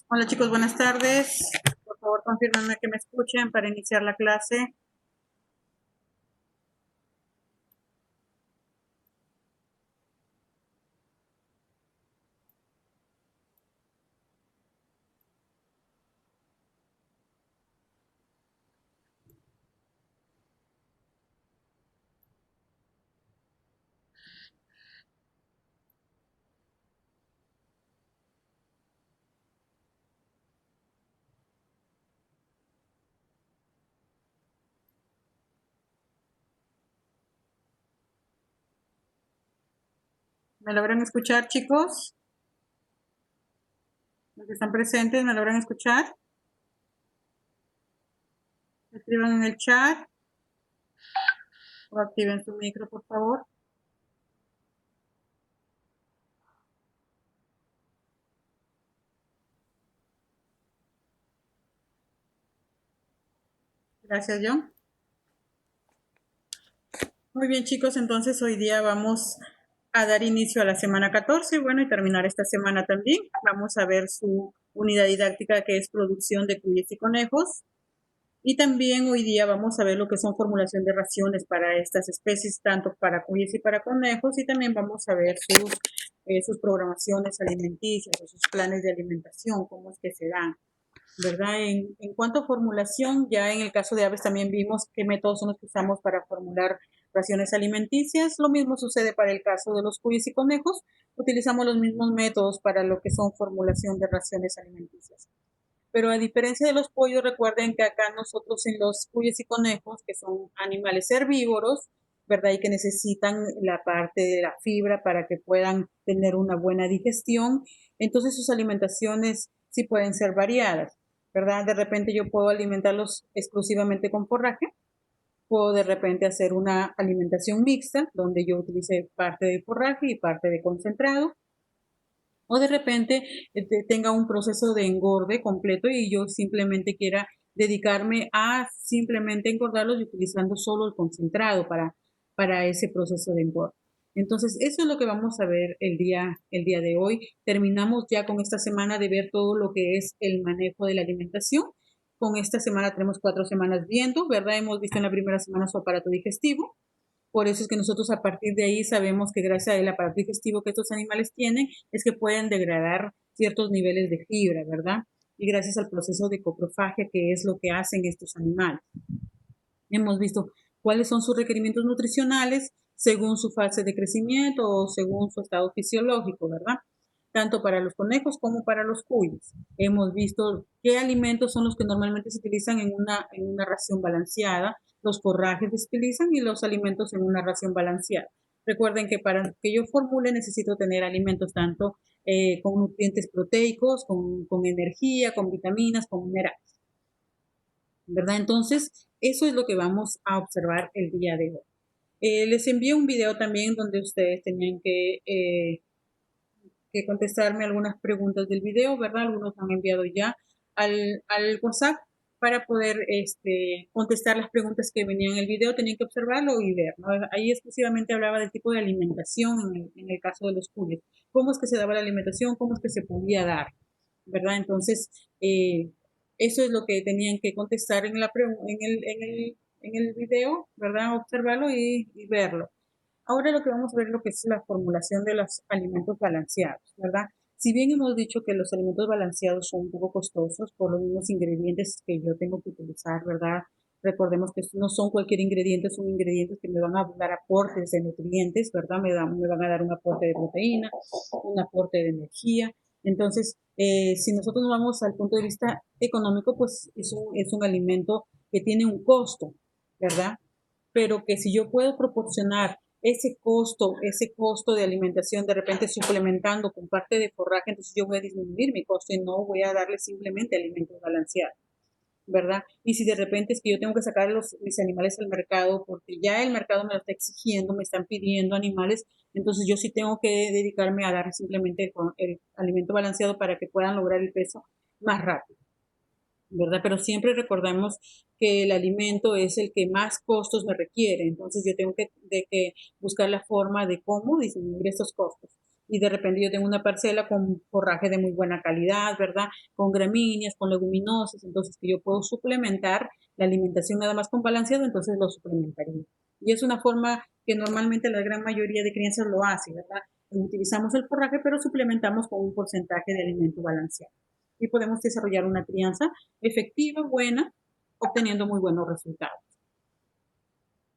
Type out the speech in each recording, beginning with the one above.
Hola chicos, buenas tardes. Por favor, confírmenme que me escuchen para iniciar la clase. ¿Me logran escuchar, chicos? Los que están presentes, ¿me logran escuchar? Escriban en el chat o activen su micro, por favor. Gracias, John. Muy bien, chicos, entonces hoy día vamos a dar inicio a la semana 14, bueno, y terminar esta semana también. Vamos a ver su unidad didáctica que es producción de cuyes y conejos. Y también hoy día vamos a ver lo que son formulación de raciones para estas especies, tanto para cuyes y para conejos, y también vamos a ver sus programaciones alimenticias o sus planes de alimentación, cómo es que se dan, ¿verdad? En cuanto a formulación, ya en el caso de aves también vimos qué métodos son los que usamos para formular raciones alimenticias. Lo mismo sucede para el caso de los cuyes y conejos. Utilizamos los mismos métodos para lo que son formulación de raciones alimenticias. Pero a diferencia de los pollos, recuerden que acá nosotros en los cuyes y conejos, que son animales herbívoros, ¿verdad? Y que necesitan la parte de la fibra para que puedan tener una buena digestión, entonces sus alimentaciones sí pueden ser variadas, ¿verdad? De repente yo puedo alimentarlos exclusivamente con forraje, puedo de repente hacer una alimentación mixta, donde yo utilice parte de forraje y parte de concentrado, o de repente tenga un proceso de engorde completo y yo simplemente quiera dedicarme a simplemente engordarlos y utilizando solo el concentrado para ese proceso de engorde. Entonces, eso es lo que vamos a ver el día de hoy. Terminamos ya con esta semana de ver todo lo que es el manejo de la alimentación. Con esta semana tenemos 4 semanas viendo, ¿verdad? Hemos visto en la primera semana su aparato digestivo. Por eso es que nosotros a partir de ahí sabemos que gracias al aparato digestivo que estos animales tienen, es que pueden degradar ciertos niveles de fibra, ¿verdad? Y gracias al proceso de coprofagia, que es lo que hacen estos animales. Hemos visto cuáles son sus requerimientos nutricionales según su fase de crecimiento o según su estado fisiológico, ¿verdad? Tanto para los conejos como para los cuyes. Hemos visto qué alimentos son los que normalmente se utilizan en una ración balanceada, los forrajes que se utilizan y los alimentos en una ración balanceada. Recuerden que para que yo formule necesito tener alimentos tanto con nutrientes proteicos, con energía, con vitaminas, con minerales, ¿verdad? Entonces, eso es lo que vamos a observar el día de hoy. Les envié un video también donde ustedes tenían que contestarme algunas preguntas del video, ¿verdad? Algunos han enviado ya al WhatsApp para poder contestar las preguntas que venían en el video, tenían que observarlo y ver, ¿no? Ahí exclusivamente hablaba del tipo de alimentación en el caso de los cuyes, cómo es que se daba la alimentación, cómo es que se podía dar, ¿verdad? Entonces, eso es lo que tenían que contestar en el video, ¿verdad? Observarlo y verlo. Ahora lo que vamos a ver es lo que es la formulación de los alimentos balanceados, ¿verdad? Si bien hemos dicho que los alimentos balanceados son un poco costosos por los mismos ingredientes que yo tengo que utilizar, ¿verdad? Recordemos que no son cualquier ingrediente, son ingredientes que me van a dar aportes de nutrientes, ¿verdad? Me van a dar un aporte de proteína, un aporte de energía. Entonces, si nosotros nos vamos al punto de vista económico, pues es un alimento que tiene un costo, ¿verdad? Pero que si yo puedo proporcionar ese costo de alimentación, de repente suplementando con parte de forraje, entonces yo voy a disminuir mi costo y no voy a darle simplemente alimentos balanceados, ¿verdad? Y si de repente es que yo tengo que sacar mis animales al mercado porque ya el mercado me lo está exigiendo, me están pidiendo animales, entonces yo sí tengo que dedicarme a dar simplemente el alimento balanceado para que puedan lograr el peso más rápido, ¿verdad? Pero siempre recordamos que el alimento es el que más costos me requiere, entonces yo tengo que buscar la forma de cómo disminuir esos costos. y de repente yo tengo una parcela con forraje de muy buena calidad, ¿verdad? Con gramíneas, con leguminosas, entonces que yo puedo suplementar la alimentación nada más con balanceado, entonces lo suplementaría. Y es una forma que normalmente la gran mayoría de crianzas lo hace, ¿verdad? Utilizamos el forraje, pero suplementamos con un porcentaje de alimento balanceado. Y podemos desarrollar una crianza efectiva, buena, obteniendo muy buenos resultados.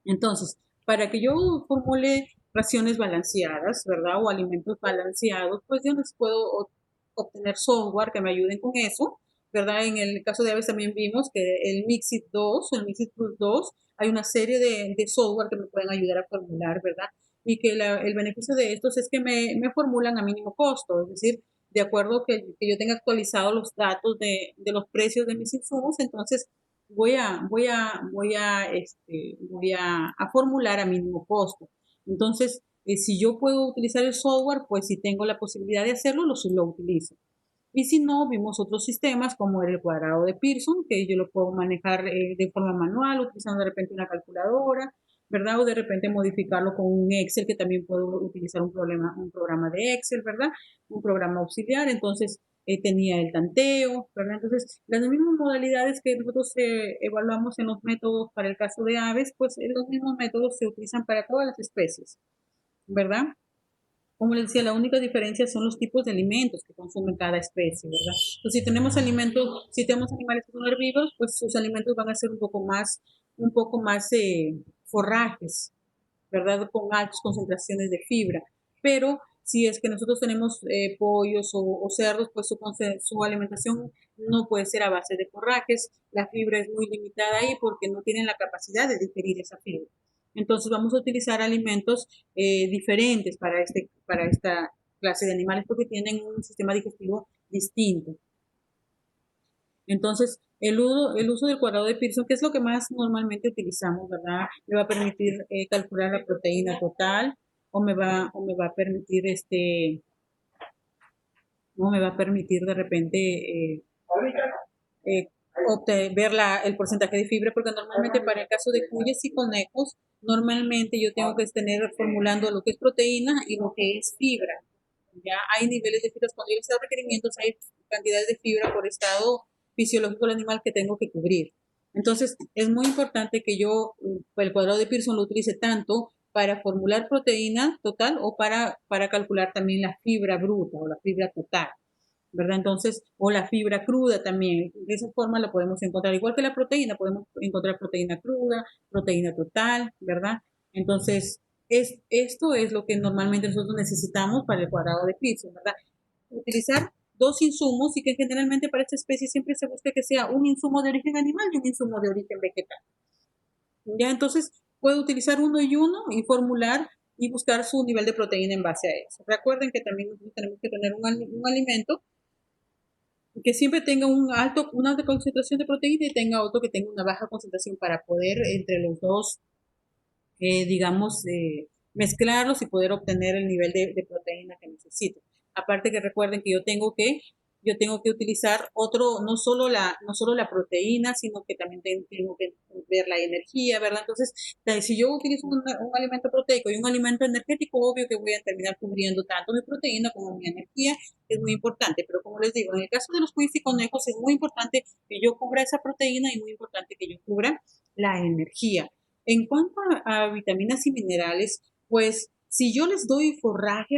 Entonces, para que yo formule raciones balanceadas, ¿verdad? O alimentos balanceados, pues yo les puedo obtener software que me ayuden con eso, ¿verdad? En el caso de aves también vimos que el Mixit 2, el Mixit Plus 2, hay una serie de software que me pueden ayudar a formular, ¿verdad? Y que el beneficio de estos es que me formulan a mínimo costo, es decir, de acuerdo que yo tenga actualizados los datos de los precios de mis insumos, entonces voy a formular a mínimo costo. Entonces, si yo puedo utilizar el software, pues si tengo la posibilidad de hacerlo, lo utilizo. Y si no, vimos otros sistemas como el cuadrado de Pearson, que yo lo puedo manejar de forma manual, utilizando de repente una calculadora, ¿verdad? O de repente modificarlo con un Excel, que también puedo utilizar un programa de Excel, ¿verdad? Un programa auxiliar. Entonces, tenía el tanteo, ¿verdad? Entonces, las mismas modalidades que nosotros evaluamos en los métodos para el caso de aves, pues los mismos métodos se utilizan para todas las especies, ¿verdad? Como les decía, la única diferencia son los tipos de alimentos que consumen cada especie, ¿verdad? Entonces, si tenemos animales que son herbívoros, pues sus alimentos van a ser un poco más forrajes, ¿verdad? Con altas concentraciones de fibra. Pero si es que nosotros tenemos pollos o cerdos, pues su alimentación no puede ser a base de forrajes. La fibra es muy limitada ahí porque no tienen la capacidad de digerir esa fibra. Entonces vamos a utilizar alimentos diferentes para esta clase de animales porque tienen un sistema digestivo distinto. Entonces, el uso del cuadrado de Pearson, que es lo que más normalmente utilizamos, ¿verdad? Me va a permitir calcular la proteína total o me va a permitir no me va a permitir de repente eh, ver el porcentaje de fibra, porque normalmente para el caso de cuyes y conejos, normalmente yo tengo que tener formulando lo que es proteína y lo que es fibra. Ya hay niveles de fibras, cuando yo les hago requerimientos, hay cantidades de fibra por estado fisiológico del animal que tengo que cubrir. Entonces, es muy importante que yo el cuadrado de Pearson lo utilice tanto para formular proteína total o para calcular también la fibra bruta o la fibra total, ¿verdad? Entonces, o la fibra cruda también, de esa forma la podemos encontrar, igual que la proteína, podemos encontrar proteína cruda, proteína total, ¿verdad? Entonces, esto es lo que normalmente nosotros necesitamos para el cuadrado de Pearson, ¿verdad? Utilizar dos insumos y que generalmente para esta especie siempre se busca que sea un insumo de origen animal y un insumo de origen vegetal. Ya entonces puedo utilizar uno y formular y buscar su nivel de proteína en base a eso. Recuerden que también nosotros tenemos que tener un alimento que siempre tenga una alta concentración de proteína y tenga otro que tenga una baja concentración para poder entre los dos, digamos, mezclarlos y poder obtener el nivel de proteína que necesito. Aparte que recuerden que yo tengo que utilizar otro, no solo la proteína, sino que también tengo que ver la energía, ¿verdad? Entonces, si yo utilizo un alimento proteico y un alimento energético, obvio que voy a terminar cubriendo tanto mi proteína como mi energía, es muy importante, pero como les digo, en el caso de los cuis y conejos es muy importante que yo cubra esa proteína y muy importante que yo cubra la energía. En cuanto a vitaminas y minerales, pues si yo les doy forraje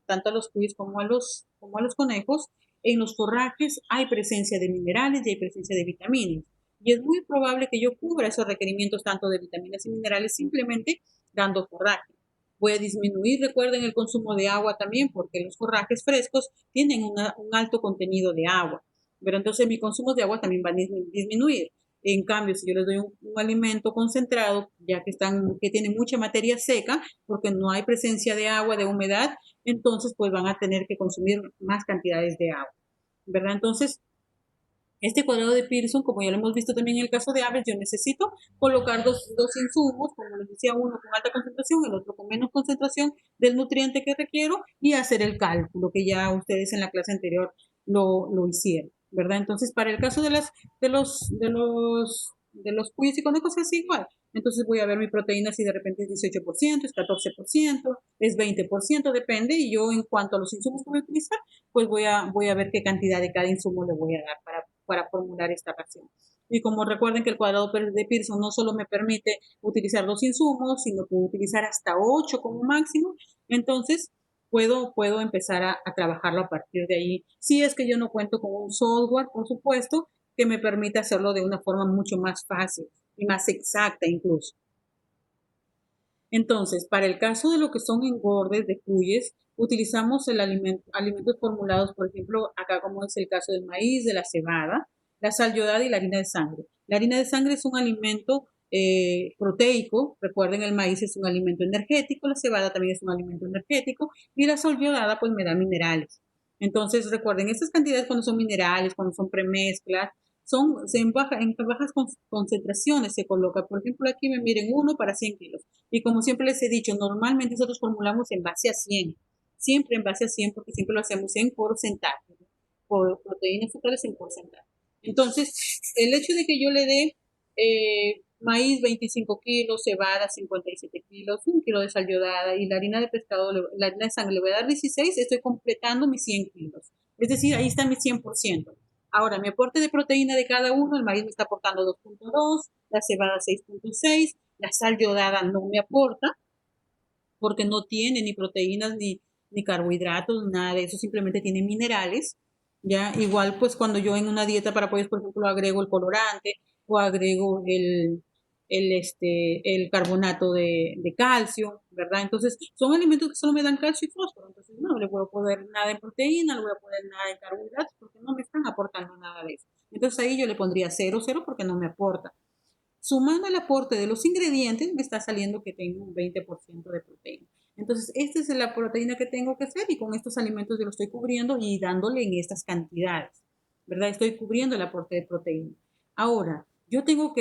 tanto a los cuyes como a los conejos, en los forrajes hay presencia de minerales y hay presencia de vitaminas. Y es muy probable que yo cubra esos requerimientos tanto de vitaminas y minerales simplemente dando forraje. Voy a disminuir, recuerden, el consumo de agua también, porque los forrajes frescos tienen un alto contenido de agua. Pero entonces mi consumo de agua también va a disminuir. En cambio, si yo les doy un alimento concentrado, ya que tiene mucha materia seca, porque no hay presencia de agua, de humedad, entonces pues van a tener que consumir más cantidades de agua, ¿verdad? Entonces, este cuadrado de Pearson, como ya lo hemos visto también en el caso de aves, yo necesito colocar dos insumos, como les decía, uno con alta concentración, el otro con menos concentración del nutriente que requiero y hacer el cálculo que ya ustedes en la clase anterior lo hicieron, ¿verdad? Entonces, para el caso de los de los cuyes y conejos es igual. Entonces voy a ver mi proteína si de repente es 18%, es 14%, es 20%, depende. Y yo en cuanto a los insumos que voy a utilizar, pues voy a ver qué cantidad de cada insumo le voy a dar para formular esta ración. Y como recuerden que el cuadrado de Pearson no solo me permite utilizar 2 insumos, sino puedo utilizar hasta 8 como máximo, entonces puedo empezar a trabajarlo a partir de ahí. Si es que yo no cuento con un software, por supuesto, que me permita hacerlo de una forma mucho más fácil y más exacta incluso. Entonces, para el caso de lo que son engordes de cuyes, utilizamos alimentos formulados, por ejemplo, acá como es el caso del maíz, de la cebada, la sal yodada y la harina de sangre. La harina de sangre es un alimento proteico, recuerden el maíz es un alimento energético, la cebada también es un alimento energético y la sal yodada pues me da minerales. Entonces recuerden, estas cantidades cuando son minerales, cuando son premezclas, en bajas concentraciones se coloca. Por ejemplo, aquí me miren 1 para 100 kilos. Y como siempre les he dicho, normalmente nosotros formulamos en base a 100. Siempre en base a 100 porque siempre lo hacemos en porcentaje. Por proteínas totales en porcentaje. Entonces, el hecho de que yo le dé maíz 25 kilos, cebada 57 kilos, 1 kilo de sal yodada y la harina de pescado, la harina de sangre le voy a dar 16, estoy completando mis 100 kilos. Es decir, ahí está mi 100%. Ahora, mi aporte de proteína de cada uno, el maíz me está aportando 2.2, la cebada 6.6, la sal yodada no me aporta porque no tiene ni proteínas ni carbohidratos, nada de eso, simplemente tiene minerales. Ya, igual pues cuando yo en una dieta para pollos, por ejemplo, agrego el colorante o agrego el carbonato de calcio, ¿verdad? Entonces, son alimentos que solo me dan calcio y fósforo, entonces no le voy a poner nada en proteína, no le voy a poner nada en carbohidratos porque no me están aportando nada de eso. Entonces ahí yo le pondría 0 porque no me aporta. Sumando el aporte de los ingredientes, me está saliendo que tengo un 20% de proteína. Entonces, esta es la proteína que tengo que hacer y con estos alimentos yo lo estoy cubriendo y dándole en estas cantidades, ¿verdad? Estoy cubriendo el aporte de proteína. Ahora, yo tengo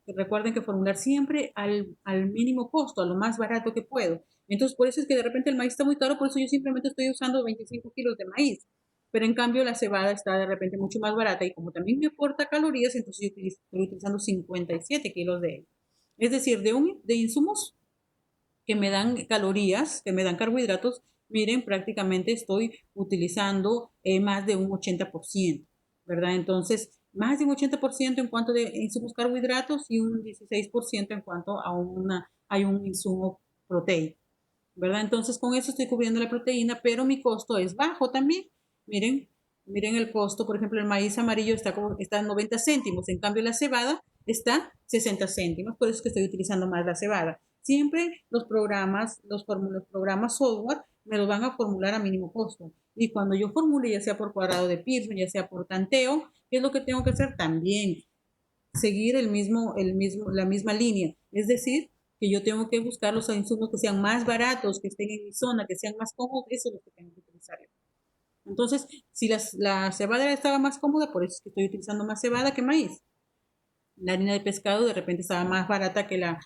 recuerden que formular siempre al mínimo costo, a lo más barato que puedo. Entonces, por eso es que de repente el maíz está muy caro, por eso yo simplemente estoy usando 25 kilos de maíz. Pero en cambio la cebada está de repente mucho más barata y como también me aporta calorías, entonces yo estoy utilizando 57 kilos de él. Es decir, de insumos que me dan calorías, que me dan carbohidratos, miren, prácticamente estoy utilizando más de un 80%, ¿verdad? Entonces, más de un 80% en cuanto de insumos carbohidratos y un 16% en cuanto hay un insumo proteico, ¿verdad? Entonces, con eso estoy cubriendo la proteína, pero mi costo es bajo también. Miren, miren el costo, por ejemplo, el maíz amarillo está 90 céntimos, en cambio la cebada está 60 céntimos, por eso es que estoy utilizando más la cebada. Siempre los programas software me los van a formular a mínimo costo. Y cuando yo formule, ya sea por cuadrado de Pearson, ya sea por tanteo, ¿qué es lo que tengo que hacer? También seguir la misma línea. Es decir, que yo tengo que buscar los insumos que sean más baratos, que estén en mi zona, que sean más cómodos, eso es lo que tengo que utilizar. Entonces, si la cebada estaba más cómoda, por eso es que estoy utilizando más cebada que maíz. La harina de pescado de repente estaba más barata que la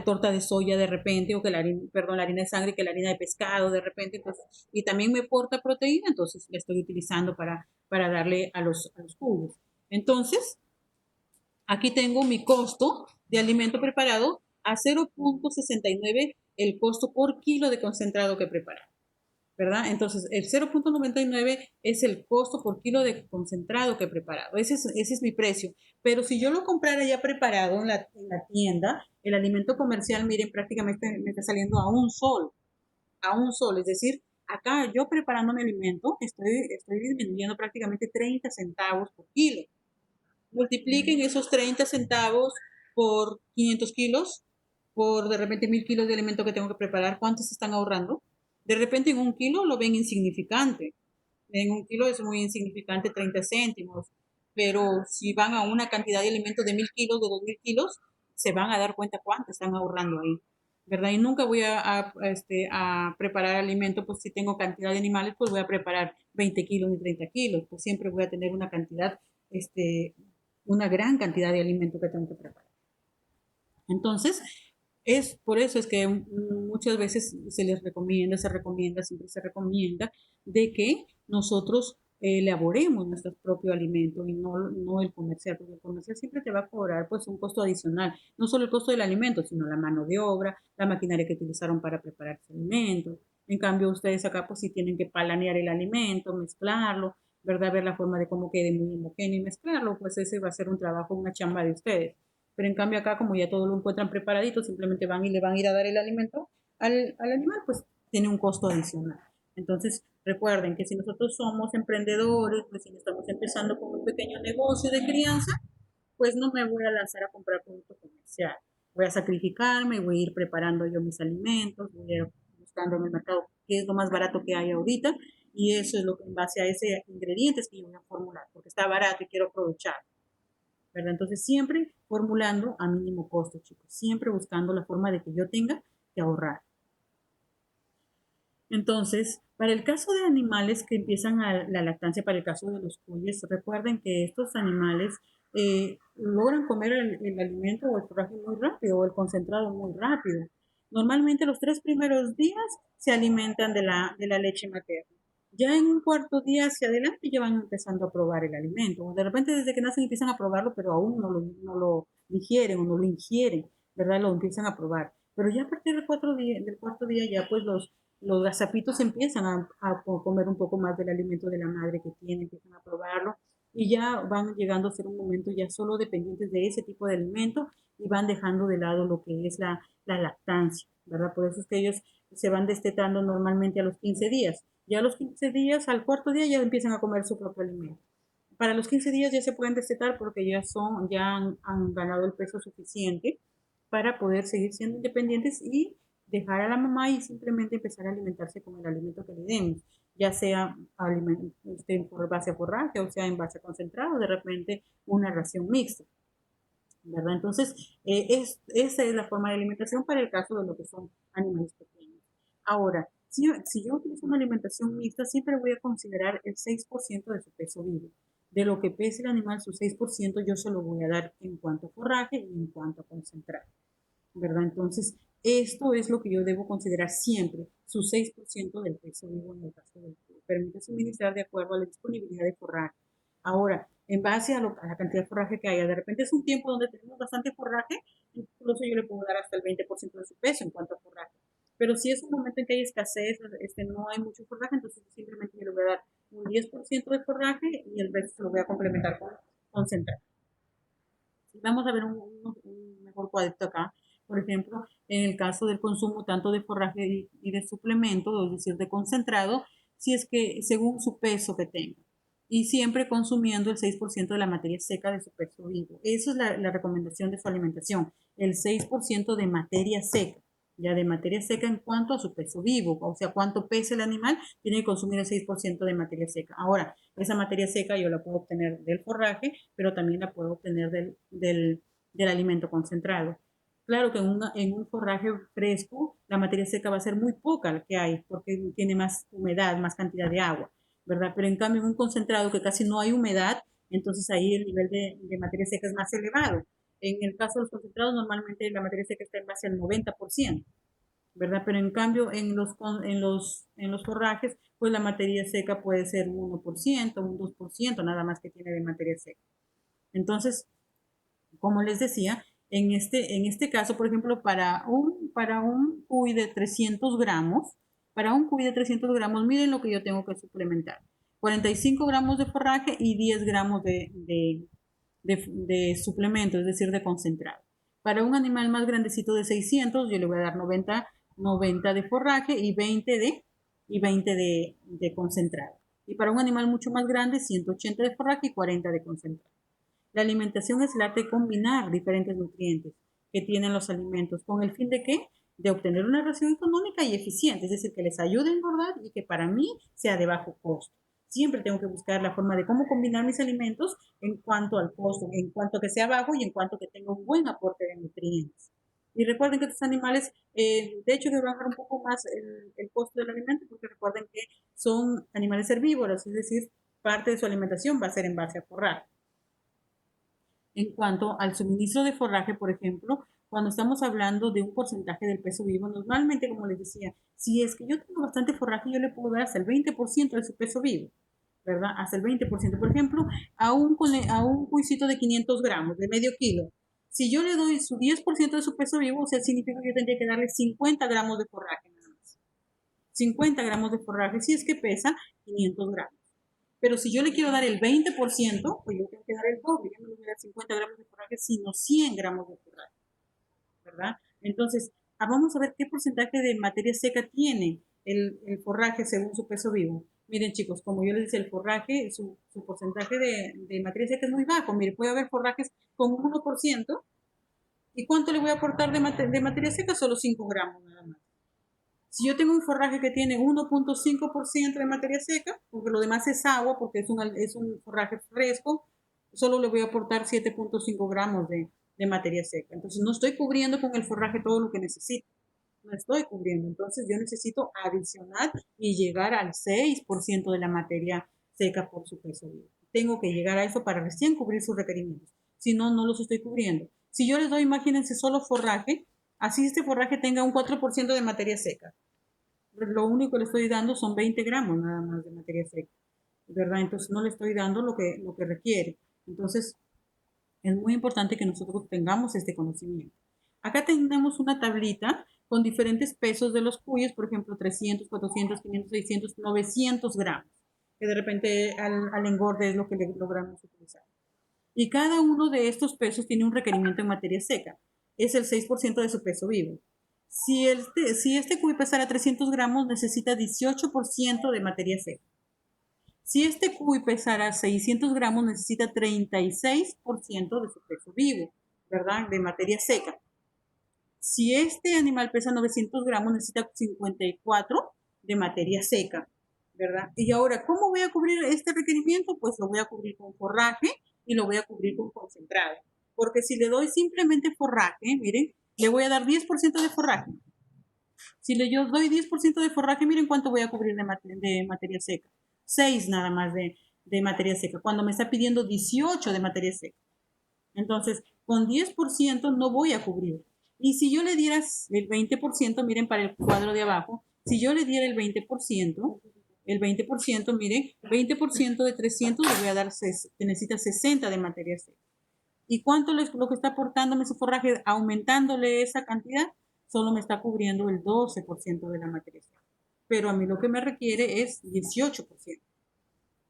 torta de soya de repente, o que la harina de sangre que la harina de pescado de repente, entonces, y también me aporta proteína, entonces la estoy utilizando para darle a los jugos. Entonces, aquí tengo mi costo de alimento preparado a 0.69 el costo por kilo de concentrado que prepara, ¿verdad? Entonces, el 0.99 es el costo por kilo de concentrado que he preparado. Ese es mi precio. Pero si yo lo comprara ya preparado en la tienda, el alimento comercial, miren, prácticamente me está saliendo a un sol. Es decir, acá yo preparando mi alimento, estoy disminuyendo prácticamente 30 centavos por kilo. Multipliquen esos 30 centavos por 500 kilos, por de repente 1000 kilos de alimento que tengo que preparar, ¿cuántos están ahorrando? De repente en un kilo lo ven insignificante. En un kilo es muy insignificante 30 céntimos, pero si van a una cantidad de alimentos de 1000 kilos, de 2000 kilos, se van a dar cuenta cuánto están ahorrando ahí, ¿verdad? Y nunca voy a preparar alimento, pues si tengo cantidad de animales, pues voy a preparar 20 kilos ni 30 kilos, pues siempre voy a tener una cantidad, una gran cantidad de alimento que tengo que preparar. Entonces, es por eso es que muchas veces se recomienda, siempre se recomienda de que nosotros elaboremos nuestro propio alimento y no el comercial, porque el comercial siempre te va a cobrar pues un costo adicional, no solo el costo del alimento, sino la mano de obra, la maquinaria que utilizaron para preparar ese alimento. En cambio, ustedes acá pues sí tienen que palanear el alimento, mezclarlo, ¿verdad? Ver la forma de cómo quede muy homogéneo y mezclarlo, pues ese va a ser un trabajo, una chamba de ustedes. Pero en cambio acá, como ya todo lo encuentran preparadito, simplemente van y le van a ir a dar el alimento al animal, pues tiene un costo adicional. Entonces, recuerden que si nosotros somos emprendedores, pues si estamos empezando con un pequeño negocio de crianza, pues no me voy a lanzar a comprar producto comercial. Voy a sacrificarme, voy a ir preparando yo mis alimentos, voy a ir buscando en el mercado qué es lo más barato que hay ahorita y eso es lo que en base a ese ingredientes que yo voy a formular, porque está barato y quiero aprovechar, ¿verdad? Entonces siempre formulando a mínimo costo, chicos, siempre buscando la forma de que yo tenga que ahorrar. Entonces, para el caso de animales que empiezan a la lactancia, para el caso de los cuyes, recuerden que estos animales logran comer el alimento o el forraje muy rápido o el concentrado muy rápido. Normalmente los 3 primeros días se alimentan de la leche materna. Ya en un cuarto día hacia adelante ya van empezando a probar el alimento. De repente desde que nacen empiezan a probarlo, pero aún no lo digieren o no lo ingieren, ¿verdad? Lo empiezan a probar. Pero ya a partir del cuarto día ya pues los gazapitos empiezan a comer un poco más del alimento de la madre que tienen, empiezan a probarlo y ya van llegando a ser un momento ya solo dependientes de ese tipo de alimento y van dejando de lado lo que es la lactancia, ¿verdad? Por eso es que ellos se van destetando normalmente a los 15 días. Ya a los 15 días, al cuarto día, ya empiezan a comer su propio alimento. Para los 15 días ya se pueden destetar porque ya han ganado el peso suficiente para poder seguir siendo independientes y dejar a la mamá y simplemente empezar a alimentarse con el alimento que le demos, ya sea por base a forraje o sea en base a concentrado, de repente una ración mixta, ¿verdad? Entonces, esa es la forma de alimentación para el caso de lo que son animales pequeños. Ahora, si yo utilizo una alimentación mixta, siempre voy a considerar el 6% de su peso vivo. De lo que pese el animal, su 6% yo se lo voy a dar en cuanto a forraje y en cuanto a concentrado, ¿verdad? Entonces, esto es lo que yo debo considerar siempre, su 6% del peso vivo en el caso del que permite suministrar de acuerdo a la disponibilidad de forraje. Ahora, en base a la cantidad de forraje que haya, de repente es un tiempo donde tenemos bastante forraje, incluso yo le puedo dar hasta el 20% de su peso en cuanto a forraje. Pero si es un momento en que hay escasez, no hay mucho forraje, entonces simplemente yo le voy a dar un 10% de forraje y el resto se lo voy a complementar con concentrado. Vamos a ver un mejor cuadrito acá. Por ejemplo, en el caso del consumo tanto de forraje y de suplemento, es decir, de concentrado, si es que según su peso que tenga. Y siempre consumiendo el 6% de la materia seca de su peso vivo. Esa es la recomendación de su alimentación, el 6% de materia seca. Ya de materia seca en cuanto a su peso vivo, o sea, cuánto pesa el animal, tiene que consumir el 6% de materia seca. Ahora, esa materia seca yo la puedo obtener del forraje, pero también la puedo obtener del alimento concentrado. Claro que en un forraje fresco la materia seca va a ser muy poca la que hay, porque tiene más humedad, más cantidad de agua, ¿verdad? Pero en cambio en un concentrado que casi no hay humedad, entonces ahí el nivel de materia seca es más elevado. En el caso de los concentrados, normalmente la materia seca está en base al 90%, ¿verdad? Pero en cambio en los forrajes, pues la materia seca puede ser un 1%, un 2%, nada más que tiene de materia seca. Entonces, como les decía, en este caso, por ejemplo, para un cuy de 300 gramos, miren lo que yo tengo que suplementar. 45 gramos de forraje y 10 gramos de suplemento, es decir, de concentrado. Para un animal más grandecito de 600, yo le voy a dar 90 de forraje y 20 de concentrado. Y para un animal mucho más grande, 180 de forraje y 40 de concentrado. La alimentación es el arte de combinar diferentes nutrientes que tienen los alimentos con el fin de ¿qué? De obtener una ración económica y eficiente, es decir, que les ayude a engordar y que para mí sea de bajo costo. Siempre tengo que buscar la forma de cómo combinar mis alimentos en cuanto al costo, en cuanto que sea bajo y en cuanto que tenga un buen aporte de nutrientes. Y recuerden que estos animales, de hecho, que bajar un poco más el costo del alimento, porque recuerden que son animales herbívoros, es decir, parte de su alimentación va a ser en base a forraje. En cuanto al suministro de forraje, por ejemplo, cuando estamos hablando de un porcentaje del peso vivo, normalmente, como les decía, si es que yo tengo bastante forraje, yo le puedo dar hasta el 20% de su peso vivo. ¿verdad? Hasta el 20%. Por ejemplo, a un cuisito de 500 gramos, de medio kilo, si yo le doy su 10% de su peso vivo, o sea, significa que yo tendría que darle 50 gramos de forraje nada más. 50 gramos de forraje, si es que pesa 500 gramos. Pero si yo le quiero dar el 20%, pues yo tengo que dar el doble. Yo no le voy a dar 50 gramos de forraje, sino 100 gramos de forraje, ¿verdad? Entonces, vamos a ver qué porcentaje de materia seca tiene el forraje según su peso vivo. Miren, chicos, como yo les decía, el forraje, su porcentaje de materia seca es muy bajo. Miren, puede haber forrajes con un 1%. ¿Y cuánto le voy a aportar de materia seca? Solo 5 gramos nada más. Si yo tengo un forraje que tiene 1.5% de materia seca, porque lo demás es agua, porque es un forraje fresco, solo le voy a aportar 7.5 gramos de materia seca. Entonces no estoy cubriendo con el forraje todo lo que necesito. No estoy cubriendo. Entonces yo necesito adicionar y llegar al 6% de la materia seca por su peso vivo. Tengo que llegar a eso para recién cubrir sus requerimientos. Si no, no los estoy cubriendo. Si yo les doy, imagínense, solo forraje, así este forraje tenga un 4% de materia seca. Lo único que le estoy dando son 20 gramos nada más de materia seca, ¿verdad? Entonces no le estoy dando lo que requiere. Entonces es muy importante que nosotros tengamos este conocimiento. Acá tenemos una tablita con diferentes pesos de los cuyes, por ejemplo, 300, 400, 500, 600, 900 gramos, que de repente al engorde es lo que le logramos utilizar. Y cada uno de estos pesos tiene un requerimiento en materia seca. Es el 6% de su peso vivo. Si este cuy pesara 300 gramos, necesita 18% de materia seca. Si este cuy pesara 600 gramos, necesita 36% de su peso vivo, ¿verdad? De materia seca. Si este animal pesa 900 gramos, necesita 54 de materia seca, ¿verdad? Y ahora, ¿cómo voy a cubrir este requerimiento? Pues lo voy a cubrir con forraje y lo voy a cubrir con concentrado. Porque si le doy simplemente forraje, miren, le voy a dar 10% de forraje. Si le yo doy 10% de forraje, miren cuánto voy a cubrir de materia seca. 6 nada más de materia seca, cuando me está pidiendo 18 de materia seca. Entonces, con 10% no voy a cubrir. Y si yo le diera el 20%, miren para el cuadro de abajo, si yo le diera el 20%, miren, 20% de 300 le voy a dar, necesita 60 de materia seca. ¿Y cuánto es lo que está aportándome ese forraje? Aumentándole esa cantidad, solo me está cubriendo el 12% de la materia seca. Pero a mí lo que me requiere es 18%.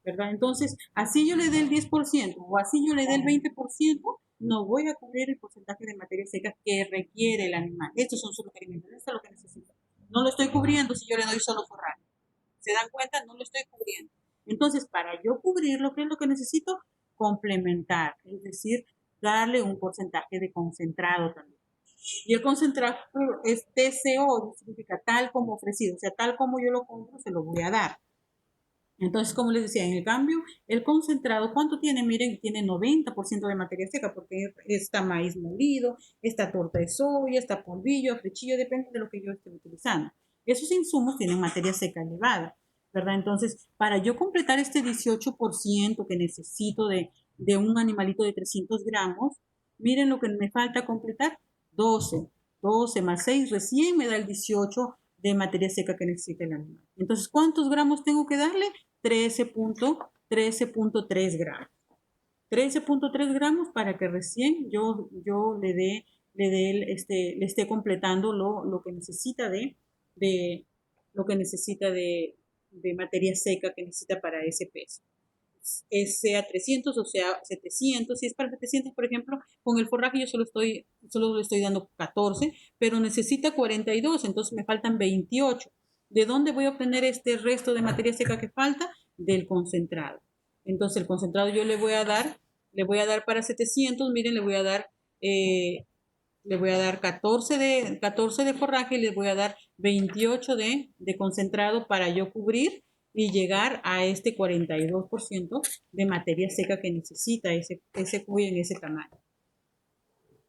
¿Verdad? Entonces, así yo le dé el 10% o así yo le dé el 20%, no voy a cubrir el porcentaje de materia seca que requiere el animal. Estos son sus requerimientos, esto es lo que necesita. No lo estoy cubriendo si yo le doy solo forraje. ¿Se dan cuenta? No lo estoy cubriendo. Entonces, para yo cubrirlo, ¿qué es lo que necesito? Complementar, es decir, darle un porcentaje de concentrado también. Y el concentrado es TCO, significa tal como ofrecido, o sea, tal como yo lo compro, se lo voy a dar. Entonces, como les decía, en el cambio, el concentrado, ¿cuánto tiene? Miren, tiene 90% de materia seca porque está maíz molido, está torta de soya, está polvillo, flechillo, depende de lo que yo esté utilizando. Esos insumos tienen materia seca elevada, ¿verdad? Entonces, para yo completar este 18% que necesito de un animalito de 300 gramos, miren lo que me falta completar, 12. 12 más 6 recién me da el 18 de materia seca que necesita el animal. Entonces, ¿cuántos gramos tengo que darle? 13.3 gramos. 13.3 gramos para que recién yo le esté completando lo que necesita lo que necesita de materia seca que necesita para ese peso. Sea 300 o sea 700, si es para 700, por ejemplo, con el forraje yo solo le estoy dando 14, pero necesita 42, entonces me faltan 28. ¿De dónde voy a obtener este resto de materia seca que falta? Del concentrado. Entonces el concentrado yo le voy a dar para 700, miren, le voy a dar 14 de forraje y le voy a dar 28 de concentrado para yo cubrir y llegar a este 42% de materia seca que necesita ese cuy en ese tamaño.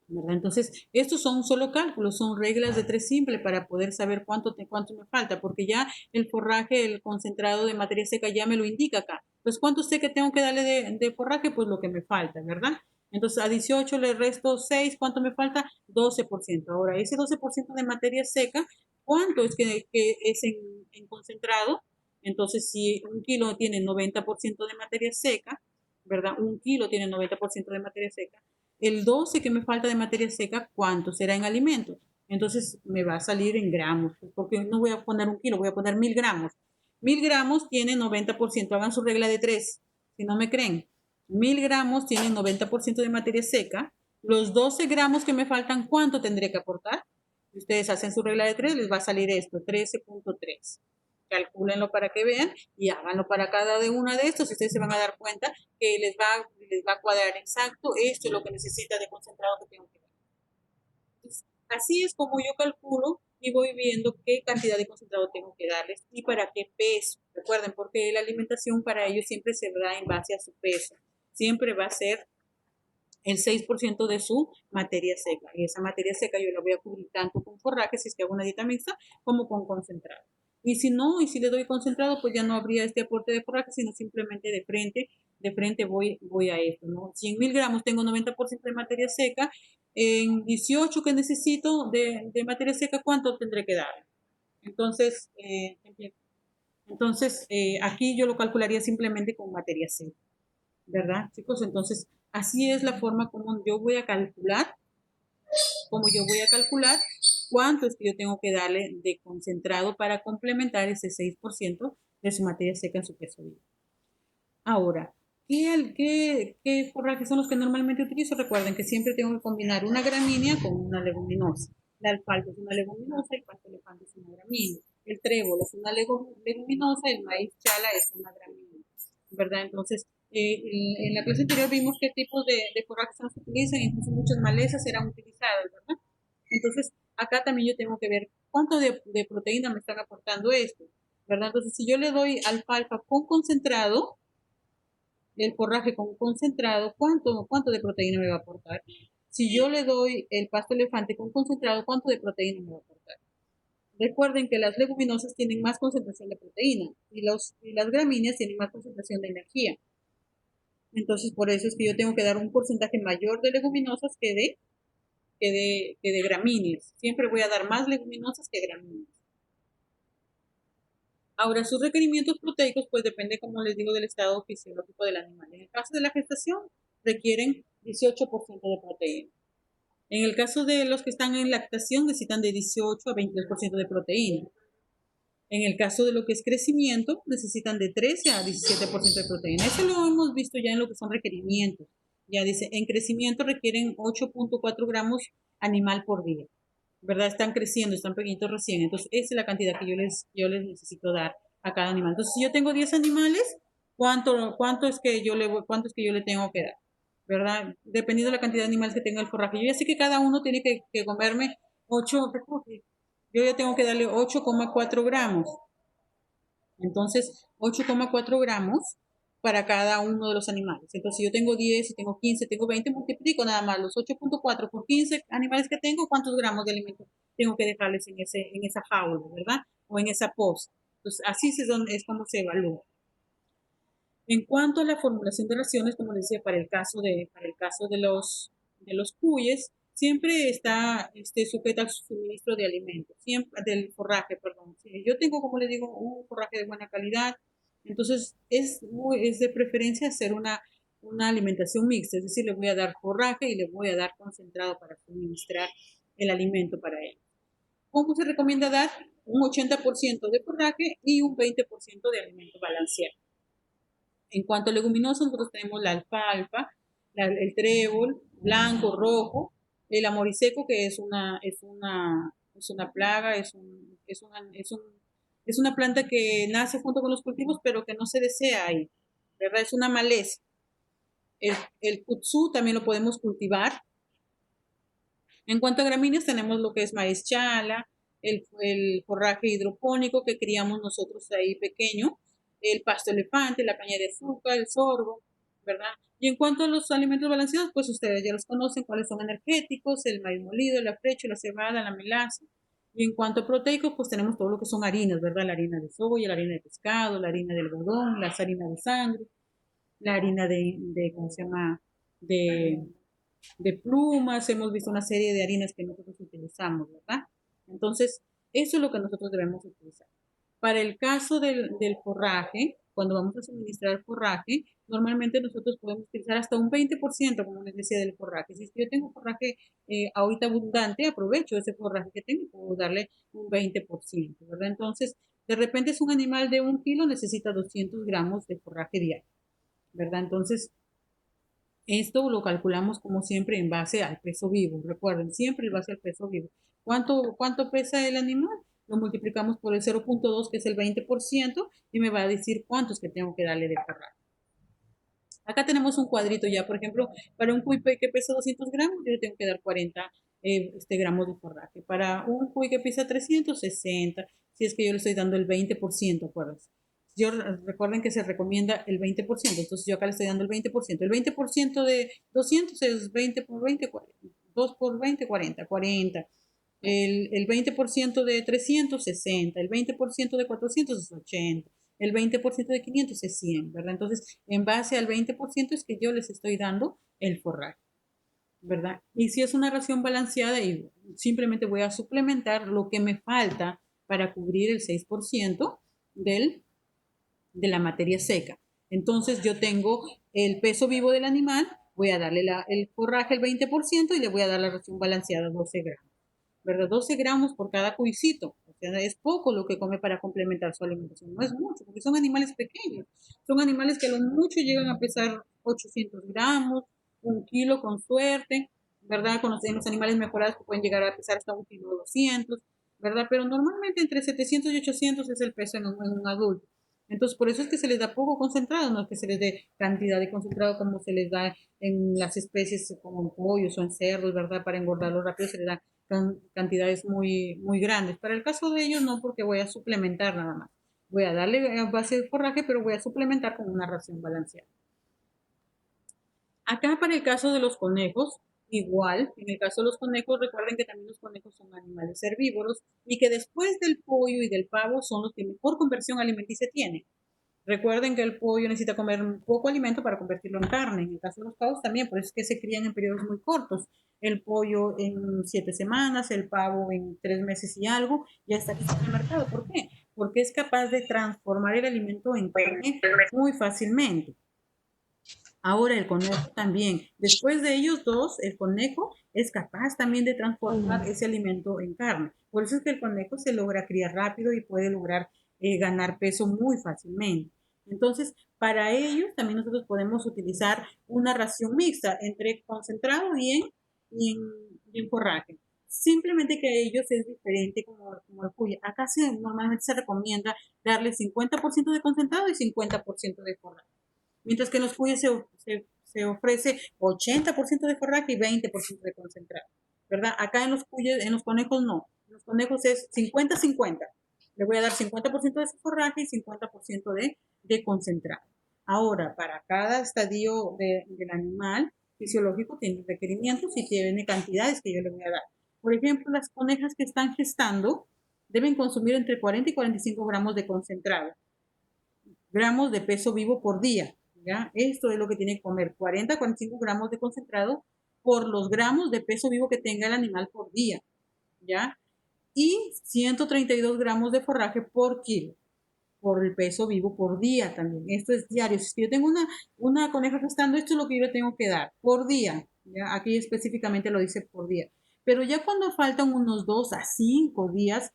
¿Verdad? Entonces, estos son solo cálculos, son reglas de tres simples para poder saber cuánto me falta, porque ya el forraje, el concentrado de materia seca ya me lo indica acá. Entonces, ¿cuánto sé que tengo que darle de forraje? Pues lo que me falta, ¿verdad? Entonces, a 18 le resto 6, ¿cuánto me falta? 12%. Ahora, ese 12% de materia seca, ¿cuánto es que es en concentrado? Entonces, si un kilo tiene 90% de materia seca, ¿verdad? Un kilo tiene 90% de materia seca. El 12 que me falta de materia seca, ¿cuánto será en alimentos? Entonces me va a salir en gramos, porque no voy a poner un kilo, voy a poner 1000 gramos. 1000 gramos tiene 90%, hagan su regla de 3, si no me creen. 1000 gramos tienen 90% de materia seca. Los 12 gramos que me faltan, ¿cuánto tendré que aportar? Si ustedes hacen su regla de 3, les va a salir esto, 13.3. Calcúlenlo para que vean y háganlo para cada una de estos. Ustedes se van a dar cuenta que les va a cuadrar exacto. Esto es lo que necesita de concentrado que tengo que dar. Entonces, así es como yo calculo y voy viendo qué cantidad de concentrado tengo que darles y para qué peso. Recuerden, porque la alimentación para ellos siempre se da en base a su peso. Siempre va a ser el 6% de su materia seca. Y esa materia seca yo la voy a cubrir tanto con forraje, si es que hago una dieta mixta, como con concentrado. Y si no, y si le doy concentrado, pues ya no habría este aporte de forraje, sino simplemente de frente voy a esto, ¿no? Si en 1000 gramos tengo 90% de materia seca, en 18 que necesito de materia seca, ¿cuánto tendré que dar? Entonces, aquí yo lo calcularía simplemente con materia seca. ¿Verdad, chicos? Entonces, así es la forma como yo voy a calcular, cuánto es que yo tengo que darle de concentrado para complementar ese 6% de su materia seca en su peso vivo. Ahora, ¿qué forrajes son los que normalmente utilizo? Recuerden que siempre tengo que combinar una gramínea con una leguminosa. La alfalfa es una leguminosa, el pastel de pan es una gramínea. El trébol es una leguminosa, el maíz chala es una gramínea. ¿Verdad? Entonces, en la clase anterior vimos qué tipos de forrajes se utilizan, incluso muchas malezas eran utilizadas, ¿verdad? Entonces, acá también yo tengo que ver cuánto de proteína me están aportando esto, ¿verdad? Entonces, si yo le doy alfalfa con concentrado, el forraje con concentrado, ¿cuánto de proteína me va a aportar? Si yo le doy el pasto elefante con concentrado, ¿cuánto de proteína me va a aportar? Recuerden que las leguminosas tienen más concentración de proteína y las gramíneas tienen más concentración de energía. Entonces, por eso es que yo tengo que dar un porcentaje mayor de leguminosas que de gramíneas. Siempre voy a dar más leguminosas que gramíneas. Ahora, sus requerimientos proteicos, pues depende, como les digo, del estado fisiológico del animal. En el caso de la gestación, requieren 18% de proteína. En el caso de los que están en lactación, necesitan de 18 a 22% de proteína. En el caso de lo que es crecimiento, necesitan de 13 a 17% de proteína. Eso lo hemos visto ya en lo que son requerimientos. Ya dice, en crecimiento requieren 8.4 gramos animal por día. ¿Verdad? Están creciendo, están pequeñitos recién. Entonces, esa es la cantidad que yo les necesito dar a cada animal. Entonces, si yo tengo 10 animales, ¿cuánto es que yo le tengo que dar? ¿Verdad? Dependiendo de la cantidad de animales que tenga el forraje. Yo ya sé que cada uno tiene que comerme 8, yo ya tengo que darle 8,4 gramos. Entonces, 8,4 gramos para cada uno de los animales. Entonces, si yo tengo 10, si tengo 15, tengo 20, multiplico nada más los 8,4 por 15 animales que tengo, ¿cuántos gramos de alimento tengo que dejarles en esa jaula, ¿verdad? O en esa poza. Entonces, así es como se evalúa. En cuanto a la formulación de raciones, como les decía, para el caso de los cuyes, siempre está sujeta al suministro de alimentos, siempre, del forraje, perdón. Si yo tengo, como les digo, un forraje de buena calidad, entonces es de preferencia hacer una alimentación mixta, es decir, le voy a dar forraje y le voy a dar concentrado para suministrar el alimento para él. ¿Cómo se recomienda dar? Un 80% de forraje y un 20% de alimento balanceado. En cuanto a leguminosas, nosotros tenemos la alfalfa, el trébol, blanco, rojo, el amoriseco, que es una plaga, es una planta que nace junto con los cultivos, pero que no se desea ahí, ¿verdad? Es una maleza. El kutsú también lo podemos cultivar. En cuanto a gramíneas, tenemos lo que es maíz chala, el forraje hidropónico que criamos nosotros ahí pequeño, el pasto elefante, la caña de azúcar, el sorgo, ¿verdad? Y en cuanto a los alimentos balanceados, pues ustedes ya los conocen, cuáles son energéticos, el maíz molido, el afrecho, la cebada, la melaza. Y en cuanto a proteicos, pues tenemos todo lo que son harinas, ¿verdad? La harina de soya, la harina de pescado, la harina de algodón, las harinas de sangre, la harina ¿cómo se llama? De, de plumas, hemos visto una serie de harinas que nosotros utilizamos, ¿verdad? Entonces, eso es lo que nosotros debemos utilizar. Para el caso del forraje, cuando vamos a suministrar forraje, normalmente nosotros podemos utilizar hasta un 20%, como les decía, del forraje. Si yo tengo forraje ahorita abundante, aprovecho ese forraje que tengo y puedo darle un 20%, ¿verdad? Entonces, de repente es un animal de 1 kilo, necesita 200 gramos de forraje diario, ¿verdad? Entonces, esto lo calculamos como siempre en base al peso vivo. Recuerden, siempre en base al peso vivo. ¿Cuánto pesa el animal? Lo multiplicamos por el 0.2, que es el 20%, y me va a decir cuántos que tengo que darle de forraje. Acá tenemos un cuadrito ya, por ejemplo, para un cuy que pesa 200 gramos, yo le tengo que dar 40 gramos de forraje. Para un cuy que pesa 360, si es que yo le estoy dando el 20%, acuérdense. Recuerden que se recomienda el 20%, entonces yo acá le estoy dando el 20%. El 20% de 200 es 20 por 20, 40. 2 por 20, 40, 40. El 20% de 360, el 20% de 400 es 80, el 20% de 500 es 100, ¿verdad? Entonces, en base al 20% es que yo les estoy dando el forraje, ¿verdad? Y si es una ración balanceada, y simplemente voy a suplementar lo que me falta para cubrir el 6% de la materia seca. Entonces, yo tengo el peso vivo del animal, voy a darle el forraje el 20% y le voy a dar la ración balanceada 12 gramos. ¿Verdad? 12 gramos por cada cuisito. O sea, es poco lo que come para complementar su alimentación. No es mucho, porque son animales pequeños. Son animales que a lo mucho llegan a pesar 800 gramos, 1 kilo con suerte, ¿verdad? Conocemos animales mejorados que pueden llegar a pesar hasta 1 kilo 200, ¿verdad? Pero normalmente entre 700 y 800 es el peso en un adulto. Entonces, por eso es que se les da poco concentrado, no es que se les dé cantidad de concentrado como se les da en las especies como en pollos o en cerdos, ¿verdad? Para engordarlos rápido se les da cantidades muy, muy grandes. Para el caso de ellos no, porque voy a suplementar nada más. Voy a darle a base de forraje, pero voy a suplementar con una ración balanceada. Acá para el caso de los conejos, igual, en el caso de los conejos, recuerden que también los conejos son animales herbívoros y que después del pollo y del pavo son los que mejor conversión alimenticia tienen. Recuerden que el pollo necesita comer poco alimento para convertirlo en carne. En el caso de los pavos también, por eso es que se crían en periodos muy cortos. El pollo en 7 semanas, el pavo en 3 meses y algo, ya está aquí en el mercado. ¿Por qué? Porque es capaz de transformar el alimento en carne muy fácilmente. Ahora el conejo también. Después de ellos dos, el conejo es capaz también de transformar ese alimento en carne. Por eso es que el conejo se logra criar rápido y puede lograr ganar peso muy fácilmente. Entonces, para ellos también nosotros podemos utilizar una ración mixta entre concentrado y en forraje. Simplemente que a ellos es diferente como el cuyo. Acá normalmente se recomienda darle 50% de concentrado y 50% de forraje. Mientras que en los cuyes se ofrece 80% de forraje y 20% de concentrado, ¿verdad? Acá en los cuyes, en los conejos no. En los conejos es 50-50. Le voy a dar 50% de forraje y 50% de concentrado. Ahora, para cada estadio del animal fisiológico tiene requerimientos y tiene cantidades que yo le voy a dar. Por ejemplo, las conejas que están gestando deben consumir entre 40 y 45 gramos de concentrado, gramos de peso vivo por día. ¿Ya? Esto es lo que tiene que comer, 40 a 45 gramos de concentrado por los gramos de peso vivo que tenga el animal por día. ¿Ya? Y 132 gramos de forraje por kilo, por el peso vivo por día también. Esto es diario. Si yo tengo una coneja gestando, esto es lo que yo le tengo que dar por día. ¿Ya? Aquí específicamente lo dice por día. Pero ya cuando faltan unos 2 a 5 días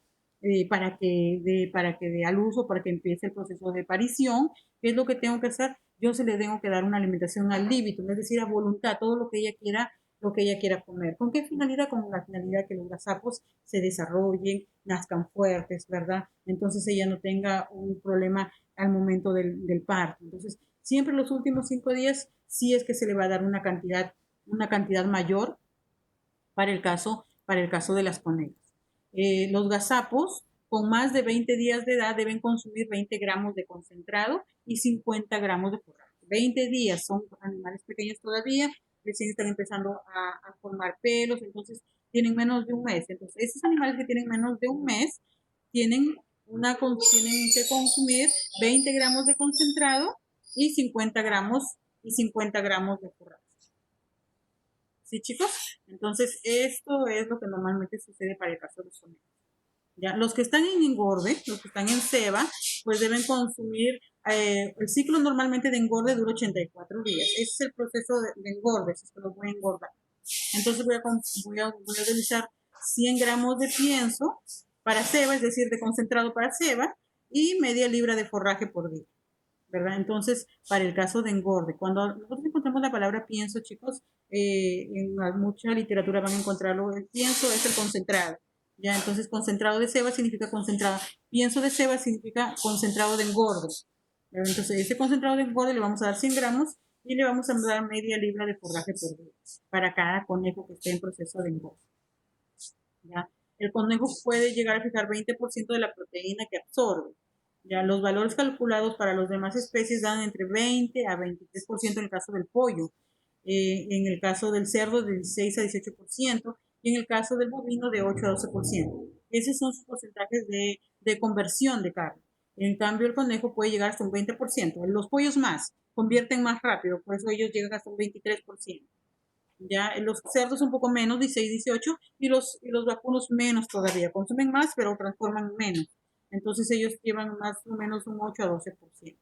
para que dé a luz o para que empiece el proceso de parición, ¿qué es lo que tengo que hacer? Yo se le tengo que dar una alimentación al líbito, es decir, a voluntad, todo lo que ella quiera comer. ¿Con qué finalidad? Con la finalidad que los gazapos se desarrollen, nazcan fuertes, ¿verdad? Entonces ella no tenga un problema al momento del parto. Entonces, siempre los últimos 5 días sí es que se le va a dar una cantidad mayor para el caso de las conejas. Los gazapos con más de 20 días de edad deben consumir 20 gramos de concentrado y 50 gramos de forraje. 20 días, son animales pequeños todavía, recién están empezando a formar pelos, entonces tienen menos de un mes. Entonces, esos animales que tienen menos de un mes tienen que consumir 20 gramos de concentrado y 50 gramos de forraje. ¿Sí, chicos? Entonces, esto es lo que normalmente sucede para el caso de los conejos. ¿Ya? Los que están en engorde, los que están en ceba, pues deben consumir, el ciclo normalmente de engorde dura 84 días. Ese es el proceso de engorde, si es que lo voy a engordar. Entonces voy a utilizar 100 gramos de pienso para ceba, es decir, de concentrado para ceba, y media libra de forraje por día, ¿verdad? Entonces, para el caso de engorde, cuando nosotros encontramos la palabra pienso, chicos, en mucha literatura van a encontrarlo, el pienso es el concentrado, ¿ya? Entonces, concentrado de ceba significa concentrado, pienso de ceba significa concentrado de engorde, ¿verdad? Entonces, ese concentrado de engorde le vamos a dar 100 gramos y le vamos a dar media libra de forraje por día para cada conejo que esté en proceso de engorde, ¿ya? El conejo puede llegar a fijar 20% de la proteína que absorbe. Ya los valores calculados para las demás especies dan entre 20 a 23% en el caso del pollo, en el caso del cerdo de 16 a 18% y en el caso del bovino de 8 a 12%. Esos son sus porcentajes de conversión de carne. En cambio, el conejo puede llegar hasta un 20%. Los pollos más, convierten más rápido, por eso ellos llegan hasta un 23%. Ya los cerdos un poco menos, 16, 18, y los vacunos menos todavía, consumen más, pero transforman menos. Entonces ellos llevan más o menos un 8 a 12%.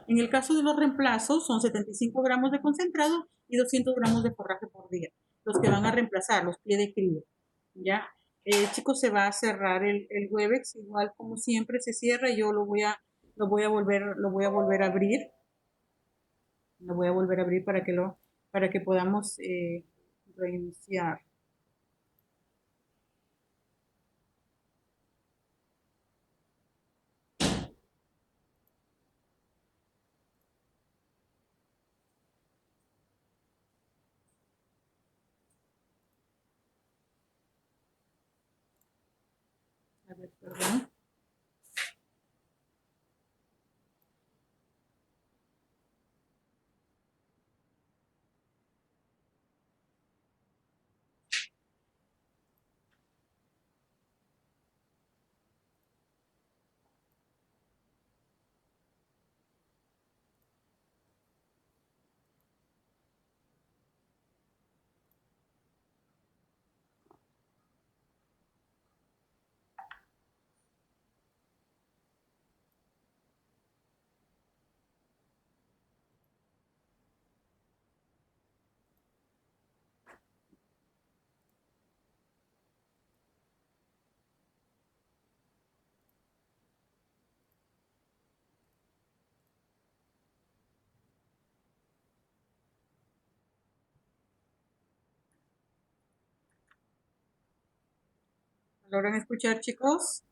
En el caso de los reemplazos, son 75 gramos de concentrado y 200 gramos de forraje por día, los que van a reemplazar, los pie de cría. Ya, chicos, se va a cerrar el Webex, igual como siempre se cierra, yo lo voy a volver a abrir, lo voy a volver a abrir para que podamos reiniciar. A ver, perdón. ¿Me logran escuchar, chicos?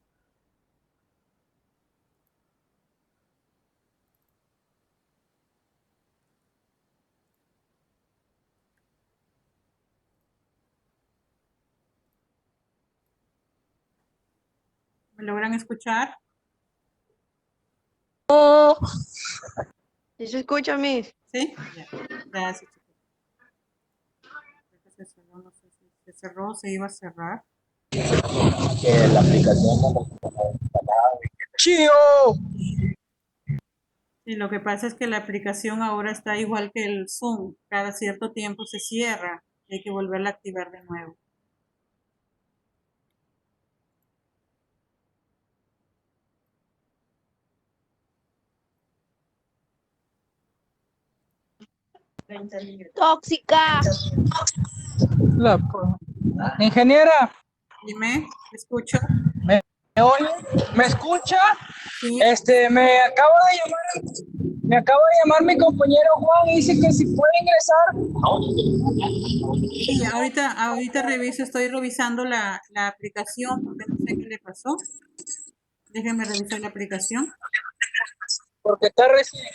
¿Me logran escuchar? Oh, ¿sí se escucha a mí? ¿Sí? Ya. Gracias, chicos. Se cerró, no sé si se cerró, se iba a cerrar. Que la aplicación no ¡Chío! Y lo que pasa es que la aplicación ahora está igual que el Zoom. Cada cierto tiempo se cierra. Hay que volverla a activar de nuevo. Tóxica. Ingeniera, Dime, ¿me escucho? ¿me oye? ¿Me escucha? Sí. Me acaba de llamar mi compañero Juan y dice que si puede ingresar. Sí, ahorita reviso, estoy revisando la aplicación porque no sé qué le pasó. Déjenme revisar la aplicación. Porque está recién.